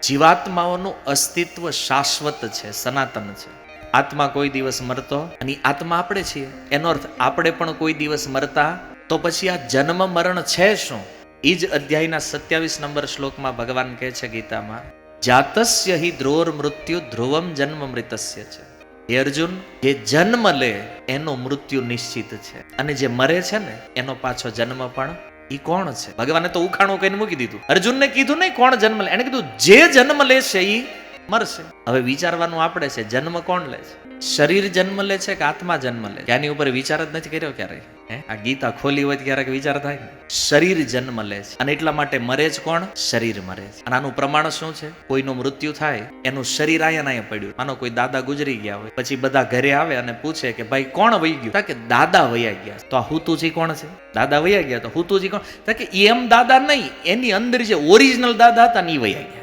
જીવાત્માઓનું અસ્તિત્વ શાશ્વત છે, સનાતન છે. આત્મા કોઈ દિવસ મરતો અને આત્મા આપણે છીએ, એનો અર્થ આપણે પણ કોઈ દિવસ મરતા. તો પછી આ જન્મ મરણ છે શું? એ જ અધ્યાયના 27 નંબર શ્લોકમાં ભગવાન કહે છે ગીતામાં, જાતસ્ય હિ ધ્રુવર મૃત્યુ ધ્રુવમ જન્મ મૃતસ્ય છે. હે અર્જુન, જે જન્મ લે એનો મૃત્યુ નિશ્ચિત છે, અને જે મરે છે ને એનો પાછો જન્મ પણ. ઈ કોણ છે? ભગવાને તો ઉખાણું કહીને મૂકી દીધું. અર્જુનને કીધું નહીં કોણ જન્મ લે, એને કીધું જે જન્મ લે છે ઈ મરશે. હવે વિચારવાનું આપણે છે, જન્મ કોણ લે છે? શરીર જન્મ લે છે કે આત્મા જન્મ લે? આની ઉપર વિચાર જ નથી કર્યો ક્યારેય. આ ગીતા ખોલી હોય ક્યારેક વિચાર થાય ને. શરીર જન્મ લે છે, અને એટલા માટે મરે જ કોણ? શરીર મરે છે. અને આનું પ્રમાણ શું છે? કોઈનું મૃત્યુ થાય, એનું શરીર અહીંયા પડ્યું. માનો કોઈ દાદા ગુજરી ગયા હોય, પછી બધા ઘરે આવે અને પૂછે કે ભાઈ કોણ વહી ગયું? કે દાદા વયા ગયા. તો આ હુતુજી કોણ છે? દાદા વયા ગયા. તો હુતુજી કોણ? કે એમ દાદા નહીં, એની અંદર જે ઓરિજિનલ દાદા હતા ને એ વયા ગયા.